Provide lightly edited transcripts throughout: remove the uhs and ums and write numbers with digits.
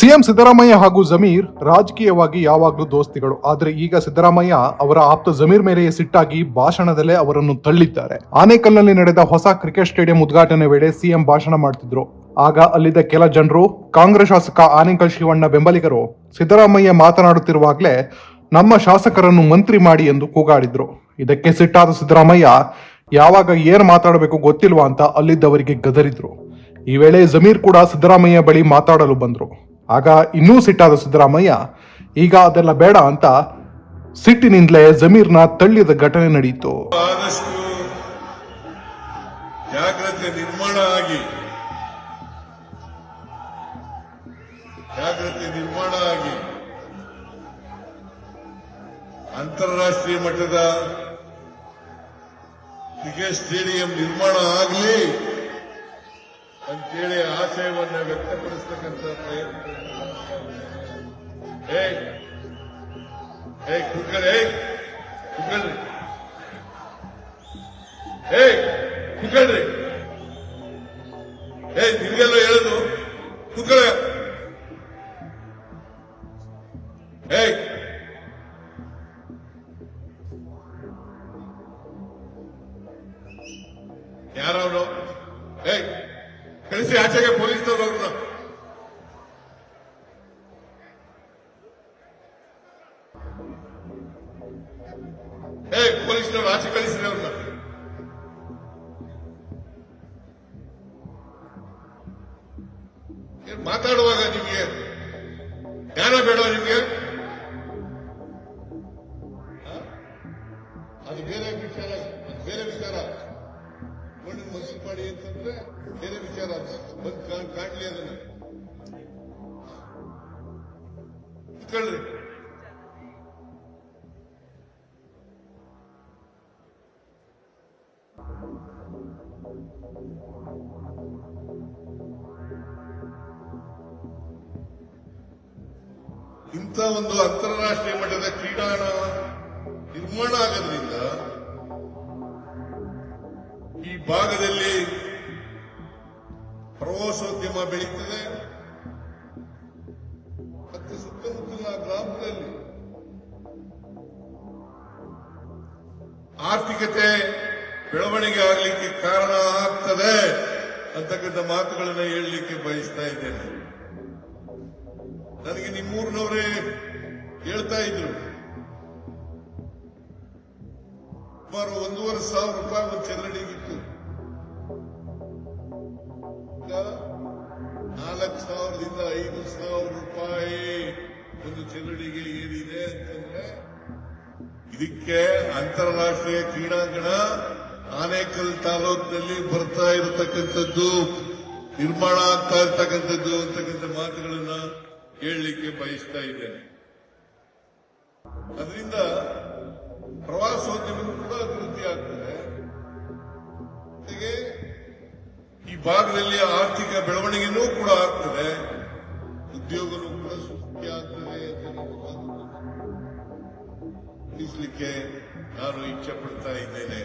CM Siddaramaiah ಹಾಗೂ ಜಮೀರ್ ರಾಜಕೀಯವಾಗಿ ಯಾವಾಗಲೂ ದೋಸ್ತಿಗಳು. ಆದ್ರೆ ಈಗ ಸಿದ್ದರಾಮಯ್ಯ ಅವರ ಆಪ್ತ ಜಮೀರ್ ಮೇಲೆ ಸಿಟ್ಟಾಗಿ ಭಾಷಣದಲ್ಲೇ ಅವರನ್ನು ತಳ್ಳಿದ್ದಾರೆ. ಆನೇಕಲ್ನಲ್ಲಿ ನಡೆದ ಹೊಸ ಕ್ರಿಕೆಟ್ ಸ್ಟೇಡಿಯಂ ಉದ್ಘಾಟನೆ ವೇಳೆ ಸಿಎಂ ಭಾಷಣ ಮಾಡ್ತಿದ್ರು. ಆಗ ಅಲ್ಲಿದ್ದ ಕೆಲ ಜನರು ಕಾಂಗ್ರೆಸ್ ಶಾಸಕ ಆನೇಕಲ್ ಶಿವಣ್ಣ ಬೆಂಬಲಿಗರು ಸಿದ್ದರಾಮಯ್ಯ ಮಾತನಾಡುತ್ತಿರುವಾಗಲೇ ನಮ್ಮ ಶಾಸಕರನ್ನು ಮಂತ್ರಿ ಮಾಡಿ ಎಂದು ಕೂಗಾಡಿದ್ರು. ಇದಕ್ಕೆ ಸಿಟ್ಟಾದ ಸಿದ್ದರಾಮಯ್ಯ ಯಾವಾಗ ಏನ್ ಮಾತಾಡಬೇಕು ಗೊತ್ತಿಲ್ವಾ ಅಂತ ಅಲ್ಲಿದ್ದವರಿಗೆ ಗದರಿದ್ರು. ಈ ವೇಳೆ ಜಮೀರ್ ಕೂಡ ಸಿದ್ದರಾಮಯ್ಯ ಬಳಿ ಮಾತಾಡಲು ಬಂದ್ರು. ಆಗ ಇನ್ನೂ ಸಿಟ್ಟಾದ ಸಿದ್ದರಾಮಯ್ಯ ಈಗ ಅದೆಲ್ಲ ಬೇಡ ಅಂತ ಸಿಟ್ಟಿನಿಂದಲೇ ಜಮೀರ್ನ ತಳ್ಳಿದ ಘಟನೆ ನಡೆಯಿತು. ಆದಷ್ಟು ಜಾಗ್ರತೆ ನಿರ್ಮಾಣ ಆಗಿ ಅಂತಾರಾಷ್ಟ್ರೀಯ ಮಟ್ಟದ ಕ್ರಿಕೆಟ್ ಸ್ಟೇಡಿಯಂ ನಿರ್ಮಾಣ ಆಗಲಿ ಅಂತೇಳಿ ಆಶಯವನ್ನು ವ್ಯಕ್ತಪಡಿಸತಕ್ಕಂಥ ಪ್ರಯತ್ನ. ಕುಕ್ಕಳ್ರಿ ನಿಮಗೆಲ್ಲ ಹೇಳುದು ಕುಕ್ಕಳ ಯಾರವನು ಕಳಿಸಿ ಆಚೆಗೆ ಪೊಲೀಸ್ನವ್ರು ಅವ್ರನ್ನ. ಪೊಲೀಸ್ನವ್ರು ಆಚೆ ಕಳಿಸಿದ್ರೆ ಅವ್ರನ್ನ. ಮಾತಾಡುವಾಗ ನಿಮ್ಗೆ ಜ್ಞಾನ ಬೇಡ ನಿಮ್ಗೆ? ಅದು ಬೇರೆ ವಿಚಾರ ನೋಡಿ ಮನಸ್ಸು ಮಾಡಿ ಅಂತಂದ್ರೆ ಬೇರೆ ವಿಚಾರ. ಬಂದು ಕಾಣ್ಲಿ ಅದನ್ನ ಕಳ್ರಿ. ಇಂಥ ಒಂದು ಅಂತಾರಾಷ್ಟ್ರೀಯ ಮಟ್ಟದ ಕ್ರೀಡಾಂಗಣ ನಿರ್ಮಾಣ ಆಗೋದ್ರಿಂದ ಈ ಭಾಗದಲ್ಲಿ ಪ್ರವಾಸೋದ್ಯಮ ಬೆಳೀತದೆ ಮತ್ತು ಸುತ್ತಮುತ್ತಲಿನ ಗ್ರಾಮಗಳಲ್ಲಿ ಆರ್ಥಿಕತೆ ಬೆಳವಣಿಗೆ ಆಗಲಿಕ್ಕೆ ಕಾರಣ ಆಗ್ತದೆ ಅಂತಕ್ಕಂಥ ಮಾತುಗಳನ್ನು ಹೇಳಲಿಕ್ಕೆ ಬಯಸ್ತಾ ಇದ್ದೇನೆ. ನನಗೆ ನಿಮ್ಮೂರಿನವರೇ ಹೇಳ್ತಾ ಇದ್ರು, ಸುಮಾರು 1,500 ರೂಪಾಯಿ ಒಂದು ಚದರಡಿಗಿತ್ತು. 4,000ದಿಂದ 5,000 ರೂಪಾಯಿ ಒಂದು ಚದರಡಿಗೆ ಏರಿದೆ ಅಂತಂದ್ರೆ ಇದಕ್ಕೆ ಅಂತಾರಾಷ್ಟ್ರೀಯ ಕ್ರೀಡಾಂಗಣ ಆನೇಕಲ್ ತಾಲೂಕಿನಲ್ಲಿ ಬರ್ತಾ ಇರತಕ್ಕಂಥದ್ದು, ನಿರ್ಮಾಣ ಆಗ್ತಾ ಇರತಕ್ಕಂಥದ್ದು ಅಂತಕ್ಕಂಥ ಮಾತುಗಳನ್ನ ಹೇಳಲಿಕ್ಕೆ ಬಯಸ್ತಾ ಇದ್ದೇನೆ. ಅದರಿಂದ ಪ್ರವಾಸೋದ್ಯಮಕ್ಕೂ ಕೂಡ ಅಭಿವೃದ್ಧಿ ಆಗ್ತದೆ, ಜೊತೆಗೆ ಈ ಭಾಗದಲ್ಲಿ ಆರ್ಥಿಕ ಬೆಳವಣಿಗೆನೂ ಕೂಡ ಆಗ್ತದೆ, ಉದ್ಯೋಗನೂ ಕೂಡ ಸೃಷ್ಟಿ ಆಗ್ತದೆ ಅಂತ ತಿಳಿಸಲಿಕ್ಕೆ ನಾನು ಇಚ್ಛೆ ಪಡ್ತಾ ಇದ್ದೇನೆ.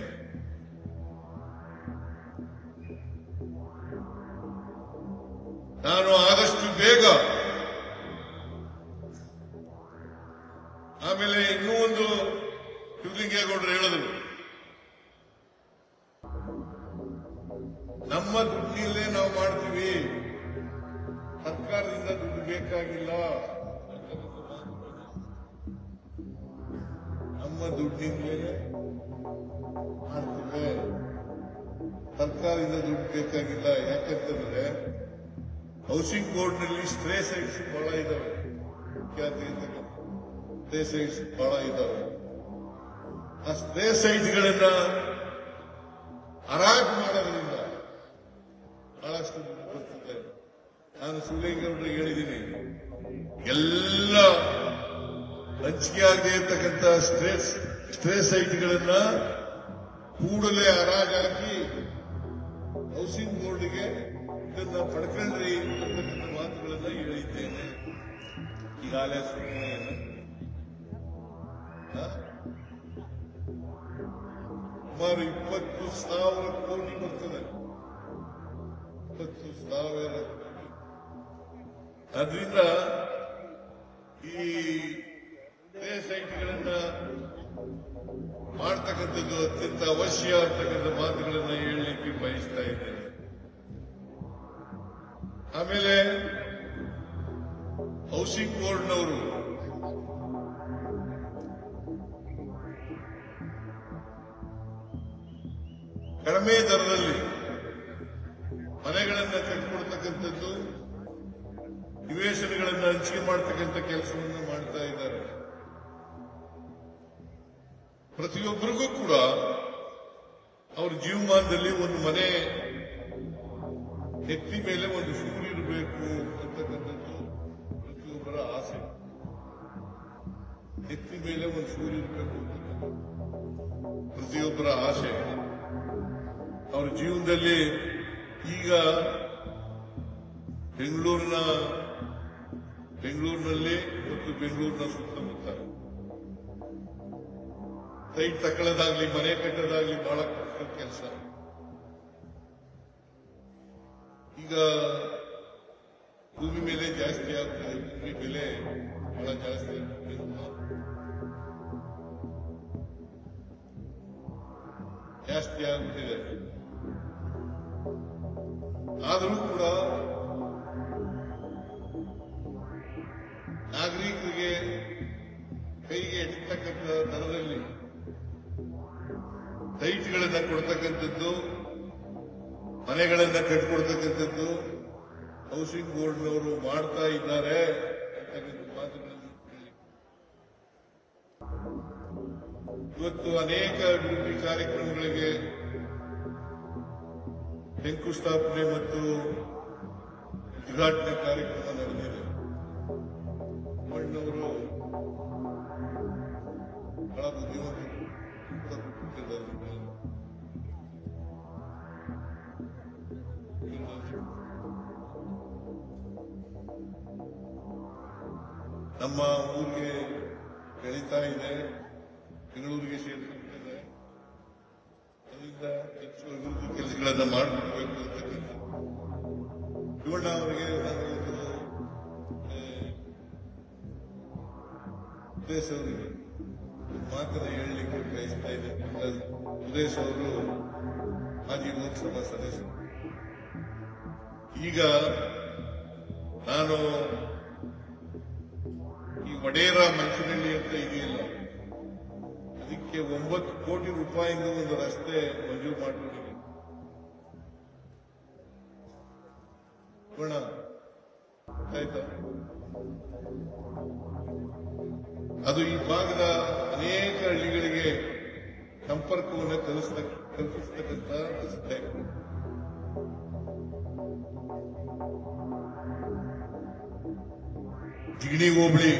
ನಾನು ಆದಷ್ಟು ಬೇಗ, ಆಮೇಲೆ ಇನ್ನೂ ಒಂದು ಶಿವಲಿಂಗೇಗೌಡರು ಹೇಳಿದ್ರು, ನಮ್ಮ ದುಡ್ಡಿನಲ್ಲೇ ನಾವು ಮಾಡ್ತೀವಿ, ಸರ್ಕಾರದಿಂದ ದುಡ್ಡು ಬೇಕಾಗಿಲ್ಲ, ನಮ್ಮ ದುಡ್ಡಿನಲ್ಲೇ ಮಾಡ್ತೀವಿ, ಸರ್ಕಾರದಿಂದ ದುಡ್ಡು ಬೇಕಾಗಿಲ್ಲ. ಯಾಕಂತಂದ್ರೆ ಹೌಸಿಂಗ್ ಬೋರ್ಡ್ನಲ್ಲಿ ಸ್ಟ್ರೇ ಸೈಟ್ಸ್ ಬಹಳ ಇದಾವೆ, ಸ್ಟ್ರೇ ಸೈಟ್ಸ್ ಬಹಳ ಇದಾವೆ. ಆ ಸ್ಟ್ರೇ ಸೈಟ್ಗಳನ್ನ ಹರಾಜು ಮಾಡೋದ್ರಿಂದ ಬಹಳಷ್ಟು ದುಡ್ಡು ಬರ್ತದೆ. ನಾನು ಶಿವಲಿಂಗೇಗೌಡರಿಗೆ ಹೇಳಿದ್ದೀನಿ, ಎಲ್ಲ ಹಂಚಿಕೆ ಆಗದೆ ಇರತಕ್ಕಂಥ ಸ್ಟ್ರೇ ಸೈಟ್ಗಳನ್ನ ಕೂಡಲೇ ಹರಾಜಾಕಿ ಹೌಸಿಂಗ್ ಬೋರ್ಡ್ಗೆ ಇದನ್ನ ಪಡ್ಕೊಂಡ್ರಿ ಅಂತಕ್ಕಂಥ ಮಾತುಗಳನ್ನ ಹೇಳಿದ್ದೇನೆ. ಈಗಾಗಲೇ ಸುಮಾರು 20,000 ಕೋಟಿ ಬರ್ತದೆ. 20,000 ಆದ್ರಿಂದ ಈ ಪ್ಲೇ ಸೈಟ್ಗಳನ್ನ ಮಾಡ್ತಕ್ಕಂಥದ್ದು ಅತ್ಯಂತ ಅವಶ್ಯ ಅಂತಕ್ಕಂಥ ಮಾತುಗಳನ್ನ ಹೇಳಲಿಕ್ಕೆ ಬಯಸ್ತಾ ಇದ್ದೇನೆ. ಆಮೇಲೆ ಹೌಸಿಂಗ್ ಬೋರ್ಡ್ನವರು ಕಡಿಮೆ ದರದಲ್ಲಿ ಮನೆಗಳನ್ನ ಕಟ್ಟಿಕೊಡ್ತಕ್ಕಂಥದ್ದು, ನಿವೇಶನಗಳನ್ನು ಹಂಚಿಕೆ ಮಾಡ್ತಕ್ಕಂಥ ಕೆಲಸವನ್ನು ಮಾಡ್ತಾ ಇದ್ದಾರೆ. ಪ್ರತಿಯೊಬ್ಬರಿಗೂ ಕೂಡ ಅವ್ರ ಜೀವಮಾನದಲ್ಲಿ ಒಂದು ಮನೆ ನೆತ್ತಿ ಮೇಲೆ ಒಂದು ಸೂರು ಇರಬೇಕು ಅಂತಕ್ಕಂಥದ್ದು ಪ್ರತಿಯೊಬ್ಬರ ಆಸೆ. ನೆತ್ತಿ ಮೇಲೆ ಒಂದು ಸೂರು ಇರಬೇಕು ಅಂತಕ್ಕಂಥದ್ದು ಪ್ರತಿಯೊಬ್ಬರ ಆಸೆ. ಅವ್ರ ಜೀವನದಲ್ಲಿ ಈಗ ಬೆಂಗಳೂರಿನಲ್ಲಿ ಮತ್ತು ಬೆಂಗಳೂರಿನ ಸುತ್ತಮುತ್ತ ಸೈಟ್ ತಕೊಳ್ಳೋದಾಗ್ಲಿ, ಮನೆ ಕಟ್ಟೋದಾಗ್ಲಿ ಬಹಳ ಕಷ್ಟದ ಕೆಲಸ. ಈಗ ಭೂಮಿ ಮೇಲೆ ಜಾಸ್ತಿ ಆಗ್ತದೆ, ಭೂಮಿ ಬೆಲೆ ಬಹಳ ಜಾಸ್ತಿ ಆಗ್ತದೆ. ಜಾಸ್ತಿ ಆಗುತ್ತಿದೆ. ಆದರೂ ಕೂಡ ನಾಗರಿಕರಿಗೆ ಕೈಗೆ ಎಟ್ಟತಕ್ಕಂಥ ದರದಲ್ಲಿ ಸೈಟ್ಗಳನ್ನ ಕೊಡ್ತಕ್ಕಂಥದ್ದು, ಮನೆಗಳನ್ನ ಕಟ್ಟಿಕೊಡ್ತಕ್ಕಂಥದ್ದು ಹೌಸಿಂಗ್ ಬೋರ್ಡ್ನವರು ಮಾಡ್ತಾ ಇದ್ದಾರೆ ಅಂತಕ್ಕಂಥ ಮಾತುಗಳನ್ನು ಹೇಳಿ. ಇವತ್ತು ಅನೇಕ ಅಭಿವೃದ್ಧಿ ಕಾರ್ಯಕ್ರಮಗಳಿಗೆ ಶಂಕುಸ್ಥಾಪನೆ ಮತ್ತು ಉದ್ಘಾಟನೆ ಕಾರ್ಯಕ್ರಮ ನಡೆದಿದೆ. ಮಣ್ಣವರು ಬಹಳ ಬುದ್ಧಿವಂತರು. ನಮ್ಮ ಊರಿಗೆ ಬೆಳೀತಾ ಇದೆ, ಬೆಂಗಳೂರಿಗೆ ಸೇರಿಕೊಂಡಿದೆ. ಅದರಿಂದ ಹೆಚ್ಚು ಅಭಿವೃದ್ಧಿ ಕೆಲಸಗಳನ್ನ ಮಾಡಿಕೊಡ್ಬೇಕು ಅಂತಕ್ಕಂಥ ಶಿವಣ್ಣ ಅವರಿಗೆ ನಾನು ಉದೇಶ್ ಅವರಿಗೆ ಮಾತನ್ನ ಹೇಳಲಿಕ್ಕೆ ಬಯಸ್ತಾ ಇದ್ದೇನೆ. ಉದೇಶ್ ಅವರು ಮಾಜಿ ಲೋಕಸಭಾ ಸದಸ್ಯರು. ಈಗ ನಾನು ಈ ವಡೇರ ಮಂಚನಹಳ್ಳಿ ಅಂತ ಇದೆಯಲ್ಲ, ಅದಕ್ಕೆ 9 ಕೋಟಿ ರೂಪಾಯಿಂದ ಒಂದು ರಸ್ತೆ ಮಂಜೂರು ಮಾಡಿಕೊಂಡಿದೆ. ಆಯ್ತಾ? ಅದು ಈ ಭಾಗದ ಅನೇಕ ಹಳ್ಳಿಗಳಿಗೆ ಸಂಪರ್ಕವನ್ನು ಕಲ್ಪಿಸತಕ್ಕಂಥ ರಸ್ತೆ. ಜಿಗಣಿ ಹೋಬಳಿ